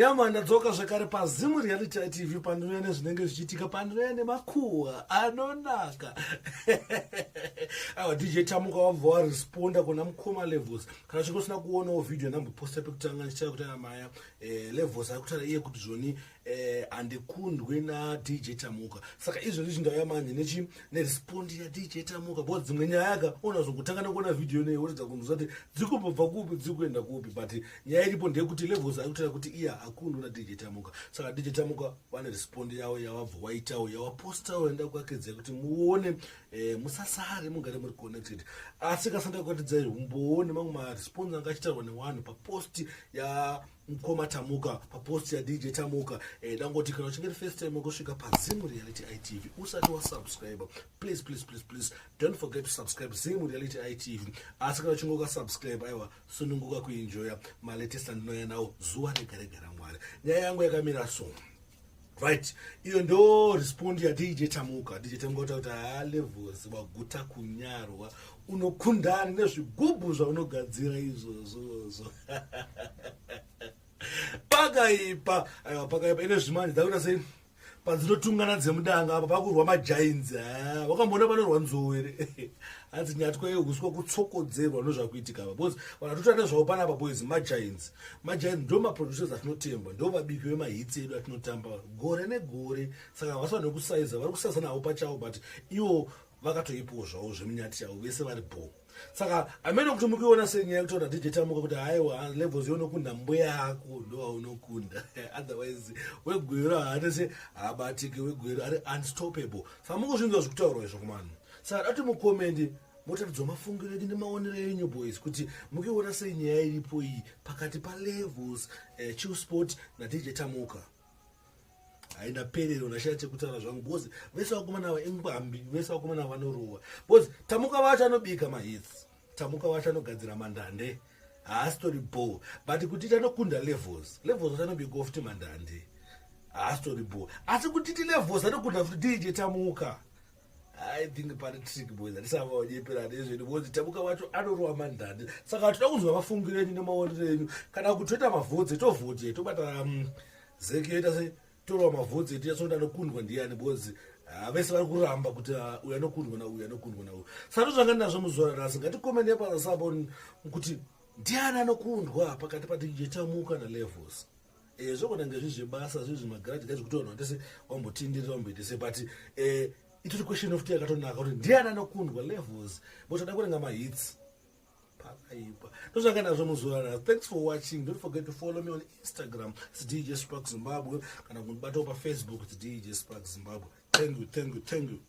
Yamana dzoka zvakare paZimu Reality TV panouya zvinenge zvichiitika panouya nemakuhwa anonaka. Awa DJ Tamuka wabva waresponda kuna Mukoma Levels. Kana chingosina kuonawo video namboposta pekutanga ndichaya kuti maya Levels akutaura iye kuti zvoni andikundwe na DJ Tamuka. Saka izvozvi zvindauya manje nerespondi ya DJ Tamuka. Bo dzimwe nyaya unazongotanga nekuona video neyo woridza kunzwa kuti dzikubva kupi dzikuenda kupi, but nyaya iripo ndeyekuti Levels akutaura kuti iya akundwa na DJ Tamuka. Saka DJ Tamuka vane respondi yawo yawabva waitawo yawapostawo enda kwakedza kuti muone musasare mugare muri connected. Asi kasanda kuratidza mboone mamwe maresponse anga achitaurwa nevanhu papost ya Mukoma Tamuka, papost ya DJ Tamuka. Dangoti kana uchingeri first time kusvika paZimu Reality ITV usati wasubscribe, please don't forget to subscribe Zimu Reality ITV. Asi kana uchingoka subscribe aiwa sununguka kuenjoya malatest andinoya nawo zuwa regaregara Mwari. Nyaya yangu yakamira so. Right, iyo ndo respondi ya DJ Tamuka. DJ Tamuka kuti Levels waguta kunyarwa unokundana nezvigubhu zvaunogadzira izvozvo. Pakaipa ine zvimanje dzakuita sei padzinotungana dzemudanga apa pakurwa magiants. Wakamboona panorwa nzou ere? Hanzi nyatwa yeuswa kutsokodzerwa nozvakuitika apa, because vanatotaura nezvavo panapa boys magiants ndo maproducers atinotemba, ndo vabiki vemahits edu atinotamba gore negore. Saka vasava nekusaiza, vari kusaiza navo pachavo, but ivo vakatoipawo zvavo zvemunyati chavo, vese vari bo. Saka amene kuti mukiona senyaya yekutaura DJ Tamuka kuti haiwa Levels yaunokunda mbuya yako ndo waunokunda. Otherwise wegwero haanese habatike, wegwero ari unstoppable. Saka mukuzvinzwa zvekutaurwa izvo kumana. Saka dati mukomendi motaridzwa mafungiro edu nemaonero enyu boys kuti mukiona sei nyaya iripo iyi pakati paLevels, Chillsport na DJ Tamuka. Haina perero nashaya chekutaura zvangu, because vese vakomana vaengwambi, vese vakomana vanorohwa. Because Tamuka vacho anobika mahits, Tamuka vacho anogadzira mandande, haastori ball. But kuti tanokunda Levels anobika ofuti mandande, haastori ball. Asi kuti Levels anokunda futi DJ Tamuka, I think pari trick boys atisava wanyepera nezvedu, because Tamuka vacho anorohwa mandande. Saka toda kunzwa mafungiro enyu nemaonero enyu. Kana kuti toita mavhotsi tovhote, tobata zeki yoita se torohwa mavhotsi edu yasonda anokundwa ndiani, because vese vari kuramba kuti uyu anokundwa na uyu anokundwa na uyu. Saka zvanga ndinazvo muzuva ranhasi, ngatikomende pasasabo kuti ndiani anokundwa pakati paDJ Tamuka naLevels. Zvogona ngezvizvebasa zvezvimagaraji kuti vanhu vandese wambotindirira wamboitese, but itori question of yakatonaka kuti ndiani anokundwa Levels, but ada kurenga mahits pakaipa. Ndozvanga ndazvo muzuva ranhasi. Thanks for watching. Don't forget to follow me on Instagram, it's DJ Spark Zimbabwe, kana kundibatawo paFacebook, it's DJ Spark Zimbabwe. Thank you.